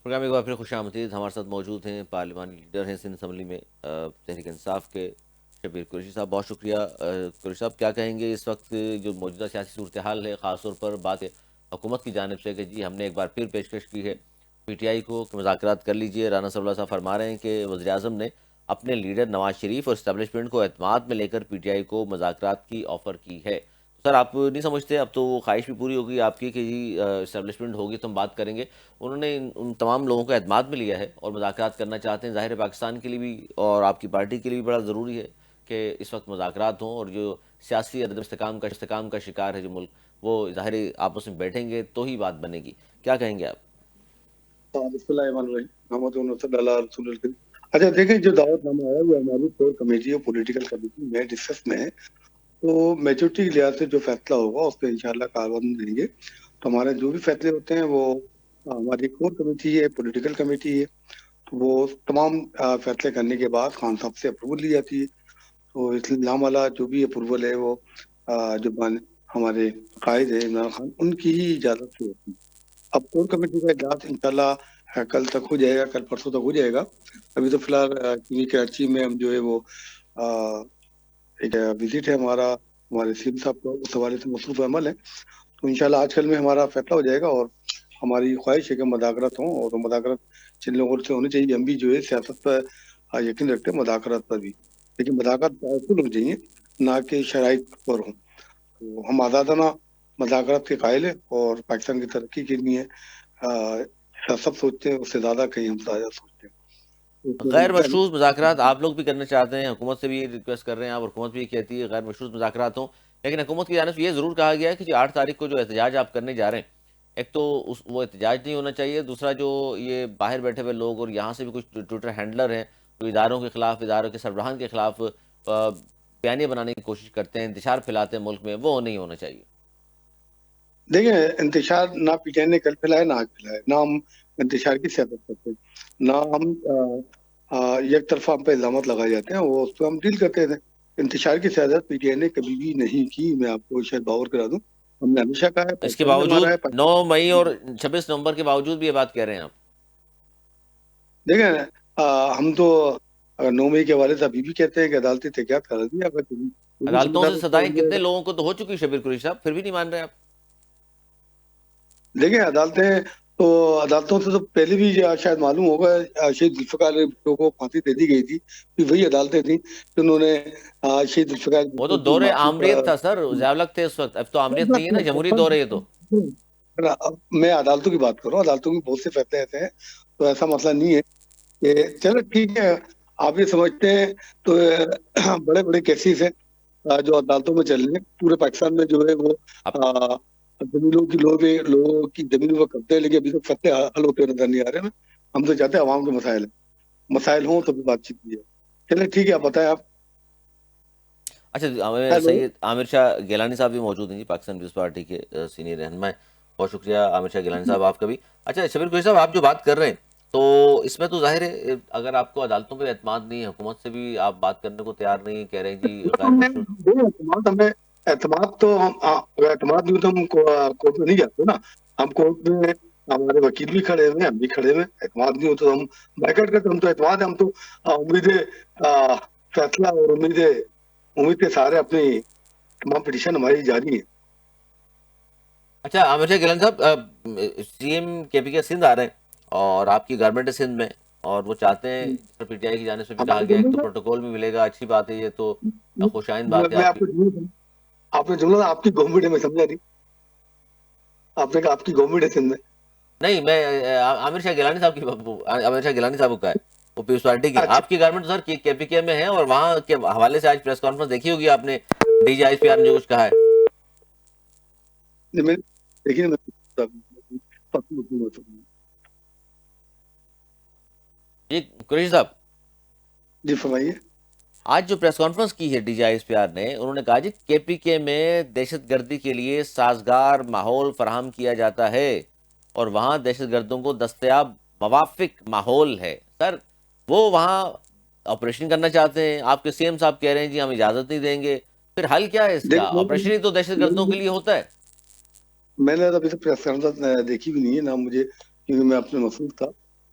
Programme ایک بار پھر خوش آمدید. ہمارے ساتھ موجود ہیں پارلیمانی لیڈر ہیں سندھ اسمبلی میں تحریک انصاف کے شبیر قریشی صاحب. بہت شکریہ. قریشی صاحب کیا کہیں گے اس وقت جو موجودہ سیاسی صورتحال ہے، خاص طور پر بات ہے حکومت کی جانب سے کہ جی ہم نے ایک بار پھر پیشکش کی ہے پی ٹی آئی کو کہ مذاکرات کر لیجئے. رانا صلی اللہ صاحب فرما رہے ہیں کہ وزیر اعظم نے اپنے لیڈر نواز شریف اور اسٹیبلشمنٹ کو اعتماد میں لے کر پی ٹی آئی کو مذاکرات کی آفر کی ہے. سر آپ نہیں سمجھتے اب تو وہ خواہش بھی پوری ہوگی آپ کی کہ جی اسٹیبلشمنٹ ہوگی تو ہم بات کریں گے؟ انہوں نے ان تمام لوگوں کو اعتماد میں لیا ہے اور مذاکرات کرنا چاہتے ہیں. ظاہر ہے پاکستان کے لیے بھی اور آپ کی پارٹی کے لیے بھی بڑا ضروری ہے کہ اس وقت مذاکرات ہوں، اور جو سیاسی عدم استحکام کا شکار ہے جو ملک، وہ ظاہر ہے آپس میں بیٹھیں گے تو ہی بات بنے گی. کیا کہیں گے آپ؟ بسم اللہ الرحمن الرحیم. محمد صلی اللہ رسول الکریم. اچھا دیکھیں، جو دعوت نامہ آیا وہ ہماری کور کمیٹی اور پولیٹیکل کمیٹی میں ڈسکس میں ہے، تو میجورٹی کے لحاظ سے جو فیصلہ ہوگا اس پہ انشاءاللہ کارروائی دیں گے. تو ہمارے جو بھی فیصلے ہوتے ہیں وہ ہماری کور کمیٹی ہے، پولیٹیکل کمیٹی ہے، وہ تمام فیصلے کرنے کے بعد خان صاحب سے اپروول لی جاتی ہے. تو اسلام والا جو بھی اپروول ہے وہ جو ہمارے قائد ہے عمران خان، ان کی ہی اجازت سے ہوتی ہے. اب کور کمیٹی کا اجلاس انشاءاللہ کل تک ہو جائے گا، کل پرسوں تک ہو جائے گا. ابھی تو فی الحال کراچی میں ہم جو ہے وہ ایک وزٹ ہے ہمارا ہمارے سی ایم صاحب کو، اس حوالے سے مصروف عمل ہے. تو انشاءاللہ آج کل میں ہمارا فیصلہ ہو جائے گا، اور ہماری خواہش ہے کہ مذاکرات ہوں، اور مذاکرات جن لوگوں سے ہونی چاہیے. ہم بھی جو ہے سیاست پر یقین رکھتے ہیں، مذاکرات پر بھی، لیکن مذاکرات پاورفل ہونی چاہیے، نہ کہ شرائط پر ہوں. تو ہم آزادانہ مذاکرات کے قائل ہیں، اور پاکستان کی ترقی کے لیے سب سوچتے ہیں، اس سے زیادہ کہیں ہم زیادہ سوچتے ہیں. غیر مشروط مذاکرات آپ لوگ بھی کرنا چاہتے ہیں، حکومت سے بھی یہ ریکویسٹ کر رہے ہیں آپ، اور حکومت بھی یہ کہتی ہے غیر مشروط مذاکرات ہوں، لیکن حکومت کی جانب سے یہ ضرور کہا گیا ہے کہ جو 8 تاریخ کو جو احتجاج آپ کرنے جا رہے ہیں، ایک تو وہ احتجاج نہیں ہونا چاہیے، دوسرا جو یہ باہر بیٹھے ہوئے لوگ اور یہاں سے بھی کچھ ٹویٹر ہینڈلر ہیں جو اداروں کے خلاف، اداروں کے سربراہان کے خلاف بیانیے بنانے کی کوشش کرتے ہیں، انتشار پھیلاتے ہیں ملک میں، وہ نہیں ہونا چاہیے. دیکھیں، انتشار نہ پی ٹی آئی نے کل پھیلائے نہ آج پھیلائے، نہ ہم انتشار کی سیاست کرتے ہیں، نہ ہم یک طرفہ ہم پہ الزامات لگائے جاتے ہیں، وہ اس پہ ہم ڈیل کرتے تھے. انتشار کی سیاست پی ٹی آئی نے کبھی بھی نہیں کی. میں آپ کو شاید باور کرا دوں، ہم نے ہمیشہ کہا ہے، اس کے پاکستان نے باوجود مارا ہے. 9 مئی اور 26 نومبر کے باوجود بھی یہ بات کہہ رہے ہیں آپ؟ دیکھیں، ہم تو 9 مئی کے حوالے سے ابھی بھی کہتے ہیں کہ عدالتی تحقیقات کرا دیا. اگر پولیس عدالتوں سے مطابق سزائیں کتنے لوگوں کو تو ہو چکی شبیر قریشی صاحب، پھر بھی نہیں مان رہے آپ؟ دیکھیں، عدالتوں سے تو پہلے بھی شاید معلوم ہوگا، شہید ذوالفقار بھٹو کو پھانسی دے دی گئی تھی. وہی عدالتیں تھیں کہ انہوں نے شہید ذوالفقار وہ تو بھٹو کی دور معافی آمریت تھا سر، ضیاء تھے اس وقت، اب تو آمریت نہیں ہے نا، جمہوری دور ہے یہ تو. میں عدالتوں کی بات کر رہا ہوں. عدالتوں کی بہت سے فیصلے ایسے ہیں، تو ایسا مسئلہ نہیں ہے کہ چلو ٹھیک ہے آپ یہ سمجھتے ہیں. تو بڑے بڑے کیسز ہیں جو عدالتوں میں چل رہے ہیں پورے پاکستان میں، جو ہے وہ اب زمینوں کی لوگوں کی زمینوں پر قبضے، لیکن ابھی تک فیصلے حل ہوتے نظر نہیں آ رہے ہیں. ہم تو چاہتے ہیں عوام کے مسائل ہوں تو بھی بات چیت کی ہے. چلے ٹھیک ہے، آپ بتائیں. آپ اچھا ہیلو. سید عامر شاہ گیلانی صاحب بھی موجود ہیں جی، پاکستان پیپلز پارٹی کے سینئر رہنما ہیں. بہت شکریہ عامر شاہ گیلانی صاحب آپ کا بھی. اچھا شبیر قریشی صاحب، آپ جو بات کر رہے ہیں تو اس میں تو ظاہر ہے اگر آپ کو عدالتوں پہ اعتماد نہیں ہے، حکومت سے بھی آپ بات کرنے کو تیار نہیں، کہہ رہے ہیں جی غیر مشروط. اعتماد تو اگر اعتماد نہیں تو ہم کورٹ میں نہیں جاتے نا. ہم کورٹ میں ہمارے وکیل بھی کھڑے ہوئے ہیں، ہم بھی کھڑے ہوئے ہیں. اعتماد نہیں ہو تو ہم بائیکاٹ کرتے. ہم تو اعتماد ہے، ہم تو امید فیصلہ اور امید کے سارے اپنی تمام پٹیشن ہماری جاری ہیں. اچھا عامر شاہ گیلانی صاحب، سی ایم کے پی کے سندھ آ رہے ہیں اور آپ کی گورنمنٹ ہے سندھ میں، اور وہ چاہتے ہیں جس پر پی ٹی آئی کی جانب سے بھی کہا ہمارے گیا ہے جملے تو میں پروٹوکول بھی ملے گا، اچھی بات ہے، یہ تو خوشائند بات ہے میں آپ آپ کی. کو آپ نے جملہ آپ کی گورنمنٹ ہے، میں سمجھا نہیں. آپ نے کہا آپ کی گورنمنٹ ہے سندھ میں. نہیں، میں عامر شاہ گیلانی صاحب کی عامر شاہ گیلانی صاحب کا ہے، وہ پیپلز پارٹی کی. اچھا، آپ کی گورنمنٹ سر کے پی کے میں ہے، اور وہاں کے حوالے سے آج پریس کانفرنس دیکھی ہوگی آپ نے، ڈی جی آئی پی آر نے جو کچھ کہا ہے. دیکھیے جی قریشی صاحب، جی فرمائیے. آج جو پریس کانفرنس کی ہے D G I S P R نے، انہوں نے کہا جی کے پی کے میں دہشت گردی کے لیے سازگار ماحول فراہم کیا جاتا ہے اور وہاں دہشت گردوں کو دستیاب موافق ماحول ہے. سر وہ وہاں آپریشن کرنا چاہتے ہیں، آپ کے سی ایم صاحب کہہ رہے ہیں جی ہم اجازت نہیں دیں گے، پھر حل کیا ہے اس کا؟ آپریشن ہی تو دہشت گردوں کے لیے ہوتا ہے. میں نے ابھی تک پریس کانفرنس دیکھی بھی نہیں ہے، نہ مجھے، کیونکہ میں اپنے مصروف تھا.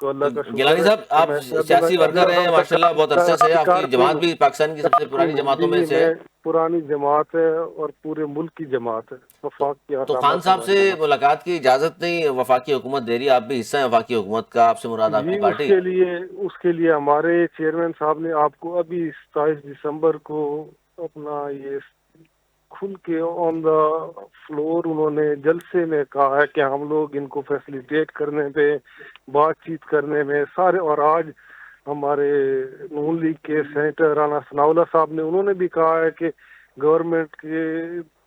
تو اللہ کا شکر گیلانی ہے صاحب کہ آپ میں سیاسی ورکر ہیں ماشاءاللہ، بہت عرصے سے آپ کی جماعت بھی پاکستان کی سب سے پرانی جماعتوں میں سے ہے، میں پرانی جماعت ہے اور پورے ملک کی جماعت ہے، وفاق کی تو علامت خان صاحب ہماری سے جماعت۔ ملاقات کی اجازت نہیں وفاقی حکومت دے رہی ہے، آپ بھی حصہ ہیں وفاقی حکومت کا، آپ سے مراد آپ جی کی پارٹی؟ اس کے لیے ہمارے چیئرمین صاحب نے آپ کو ابھی 27 دسمبر کو اپنا یہ کھل کے آن دا فلور انہوں نے جلسے میں کہا ہے کہ ہم لوگ ان کو فیسیلیٹیٹ کرنے پہ، بات چیت کرنے میں سارے، اور آج ہمارے نون لیگ کے سینیٹر رانا ثناء اللہ صاحب نے انہوں نے بھی کہا ہے کہ گورنمنٹ کے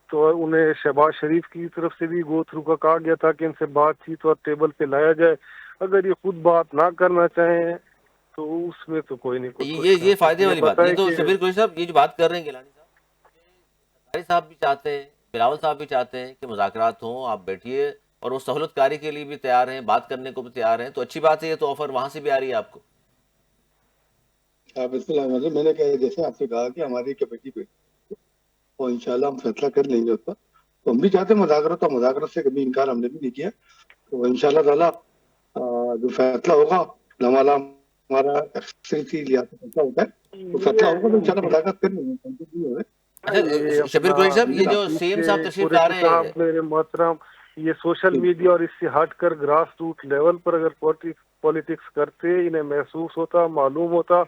تو انہیں شہباز شریف کی طرف سے بھی گو تھرو کا کہا گیا تھا کہ ان سے بات چیت اور ٹیبل پہ لایا جائے، اگر یہ خود بات نہ کرنا چاہیں تو اس میں تو کوئی نہیں کچھ کر یہ سکتے۔ فائدے والی بات، یہ بتائیں تو کہ شبیر قریشی صاحب یہ جو بات کر رہے ہیں گیلانی صاحب، قاری صاحب بھی چاہتے ہیں، بلاول صاحب بھی چاہتے ہیں کہ مذاکرات ہوں، آپ بیٹھیے، اور وہ سہولت کاری کے لیے بھی تیار ہیں، بات کرنے کو بھی تیار ہیں، تو اچھی بات ہے، یہ تو آفر وہاں سے بھی آ رہی ہے آپ کو۔ بالکل احمد، میں نے جیسے آپ سے کہا کہ ہماری کمیٹی پہ اور انشاءاللہ ہم فیصلہ کر لیں گے اس پر، تو ہم بھی چاہتے ہیں مذاکرات، اور مذاکرات سے کبھی انکار ہم نے بھی نہیں کیا، تو انشاءاللہ تعالیٰ جو فیصلہ ہوگا ہمارا اکثریتی لحاظ سے فیصلہ ہوتا ہے، تو فیصلہ ہوگا تو انشاءاللہ مذاکرات کر لیں گے۔ یہ اچھا شبیر اپنا قریشی صاحب، یہ جو سی ایم پیچھے صاحب تشریف لا قریشی رہے صاحب ہیں، میرے محترم، یہ سوشل میڈیا اور اس سے ہٹ کر گراس روٹ لیول پر اگر پولیٹکس کرتے، انہیں محسوس ہوتا، معلوم ہوتا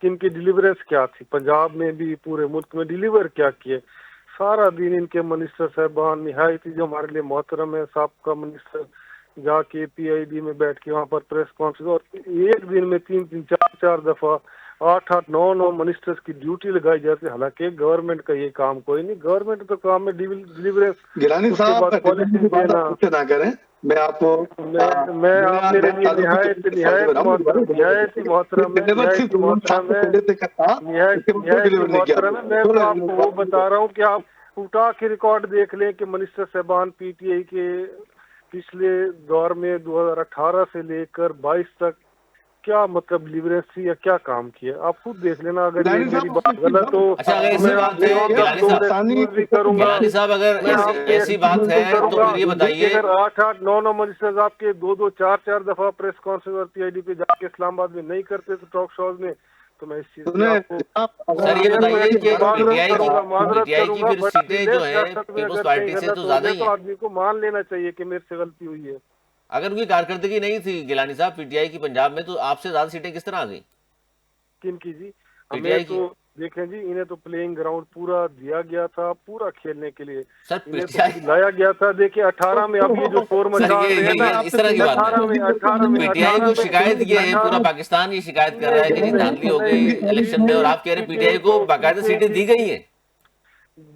کہ ان کی ڈیلیورنس کیا تھی، پنجاب میں بھی پورے ملک میں ڈیلیور کیا کیے، سارا دن ان کے منسٹر صاحبان نہایت ہی جو ہمارے لیے محترم ہے، سابقہ منسٹر جا کے پی آئی ڈی میں بیٹھ کے وہاں پر پریس کانفرنس، اور ایک دن میں 3 4 دفعہ 8 9 منسٹرز کی ڈیوٹی لگائی جاتی ہے، حالانکہ گورنمنٹ کا یہ کام کوئی نہیں، گورنمنٹ کا کام ہے ڈیلیورنس، گیلانی اس کے صاحب بعد پالیسی دینا۔ مجھ سے نہ کریں، میں آپ کو میں آپ میرے لیے نہایت ہی محترم ہے، نہایت ہی محترم ہے، نہایت ہی محترم ہے، میں تو آپ کو وہ بتا رہا ہوں کہ آپ اٹھا کے ریکارڈ دیکھ لیں کہ منسٹر صاحبان پی ٹی آئی کے پچھلے دور میں 2018 سے لے کر 22 تک کیا مطلب لیورنس تھی یا کیا کام کیا، آپ خود دیکھ لینا، اگر یہ میری بات غلط ہو اچھا اگر تو ایسی میں بات آپ ہے کو گیلانی صاحب، ایکسکیوز بھی کروں گا، گیلانی صاحب اگر میں آپ کے ایسی بات ہے کروں تو گا پھر یہ کہ بتائیے، اگر 8 9 منسٹرز آپ کے 2 4 دفعہ پریس کانفرنس اور پی آئی ڈی پہ جا کے اسلام آباد میں نہیں کرتے تو ٹاک شوز میں، تو میں اس چیز کی آپ کو سر یہ بتائیے کہ پی ٹی آئی معذرت کروں کی گا، پھر بٹ سیٹیں جو ہیں سیاست میں پیپلز اگر کہیں پارٹی سے تو غلط ہو زیادہ جائے ہی تو ہیں، آدمی کو مان لینا چاہیے کہ میرے سے غلطی ہوئی ہے۔ اگر ان کی کارکردگی نہیں تھی گیلانی صاحب پی ٹی آئی کی پنجاب میں، تو آپ سے زیادہ سیٹیں کس طرح آ گئیں کن کی جی؟ پی ٹی ہمیں آئی کی؟ تو دیکھیں جی، انہیں تو پلینگ گراؤنڈ پورا دیا گیا تھا، پورا کھیلنے کے لیے سر پی انہیں تو ٹی آئی، خود لایا گیا تھا۔ دیکھیے 18 میں اب یہ جو شور سر مچا رہے ہیں نا، یہ اس طرح کی بات ہے، 18 پی ٹی آئی کو شکایت یہ ہے، پورا 18 پاکستان یہ شکایت کر رہا ہے کہ جی دھاندلی ہو گئی الیکشن میں، اور آپ کہہ رہے ہیں پی ٹی آئی کو باقاعدہ سیٹیں دی گئی ہیں۔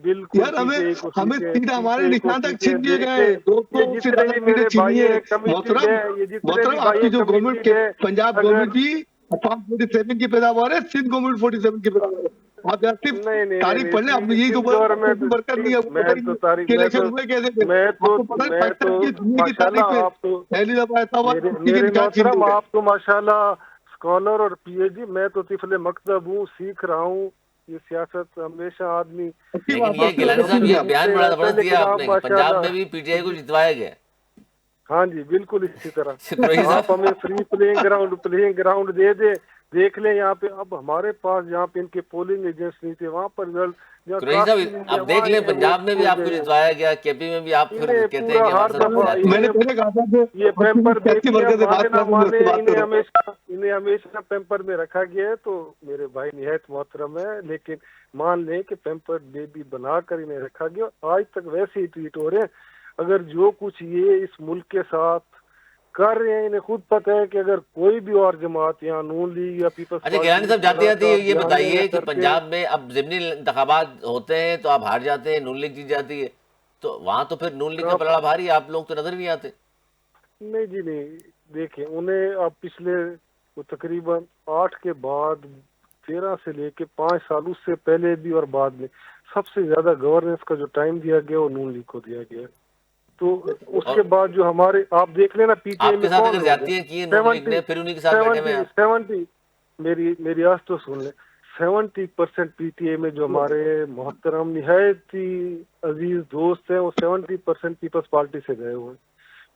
بالکل یار پی ٹی آئی کو ہمیں سیٹیں، سیدھا پی ٹی ہمارے آئی کو نشان تک سیٹیں چھین لیے دے کے، گئے، 200 یہ سے جتنے زیادہ بھی سیٹیں میرے چھینی بھائی ہے۔ ہیں کمیٹیڈ محترم ہیں، یہ جتنے بھی محترم آپ بھائی کی ہیں جو گورنمنٹ کمیٹیڈ کے ہیں، پنجاب اگر گورنمنٹ کی 47 کی پیداوار ہے، سندھ گورنمنٹ 47 کی پیداوار ہے۔ آپ یار صرف تاریخ پڑھ لیں، آپ نے یہی تو بولا آپ کو برکت نہیں ہے، وہ پتہ ہی نہیں کہ الیکشن ہوئے کیسے تھے۔ آپ کو پتہ ہے پاکستان کی دنیا کی ماشاءاللہ تاریخ میں آپ تو پہلی دفعہ ایسا ہوا کہ کسی کے میرے نشان چھین محترم، لیے گئے۔ آپ تو ماشاءاللہ اسکالر اور پی ایچ ڈی، میں تو طفل مکتب ہوں، سیکھ رہا ہوں، یہ سیاست ہمیشہ آدمی اچھی لیکن بات یہ ہے، گیلانی صاحب یہ بیان بڑا رہتا ہے، زبردست دیا لیکن آپ آپ نے کہ پنجاب ماشاءاللہ میں بھی پی ٹی آئی کو جتوایا گیا۔ ہاں جی بالکل اسی طرح قریشی آپ صاحب، ہمیں فری پلینگ گراؤنڈ دے دیں، دیکھ لیں یہاں پہ اب ہمارے پاس جہاں پہ ان کے پولنگ ایجنٹس نہیں تھے وہاں پر جہاں قریشی صاحب کافی نہیں ہے اب دیکھ وہاں لیں انہیں ووٹ پنجاب میں بھی دیے آپ کو گئے ہیں، جتوایا گیا، کے پی میں بھی آپ پھر انہیں کہتے ہیں پورا کہ ہمارے ہر ساتھ دفعہ پنچایتی میں نے پہلے کہا تھا یہ پیمپر کہ دیکھیے، ورکر سے مانے بات نہ کر رہا ہوں، میں اس مانے سے بات کر رہا ہوں۔ انہیں ہمیشہ پیمپر میں رکھا گیا ہے، تو میرے بھائی نہایت محترم ہے، لیکن مان لیں کہ پیمپر بیبی بنا کر انہیں رکھا گیا، آج تک ویسے ہی ٹویٹ ہو رہے ہیں۔ اگر جو کچھ یہ اس ملک کے ساتھ کر رہے ہیں، انہیں خود پتہ ہے کہ اگر کوئی بھی اور جماعت یا نون لیگ یا پیپلز اچھا پارٹی گیلانی صاحب اس جاتے طرح جاتے کا یہ بیانیہ بتائیے کہ کر کے، پنجاب میں اب ضمنی انتخابات ہوتے ہیں تو آپ ہار جاتے ہیں، نون لیگ جیت جاتی ہے، تو وہاں تو پھر نون لیگ کا پلڑا بھاری، آپ لوگ تو نظر ہی نہیں آتے۔ نہیں جی نہیں، دیکھیں انہیں اب پچھلے تقریباً 8 کے بعد 13 سے لے کے 5 سال، اس سے پہلے بھی اور بعد میں سب سے زیادہ گورننس کا جو ٹائم دیا گیا وہ نون لیگ کو دیا گیا، تو اس اور کے بعد جو ہمارے آپ دیکھ لینا پی ٹی آئی آپ میں کے ساتھ کون اگر لوگ ہیں، زیادتیاں کی ہیں نون لیگ نے، پھر انہی کے ساتھ بیٹھے ہوئے ہیں آپ۔ 70 میری آج تو سن لیں، 70% پی ٹی آئی میں جو ہمارے محترم نہایت ہی عزیز دوست ہیں وہ 70% پیپلز پارٹی سے گئے ہوئے ہیں،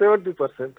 70%।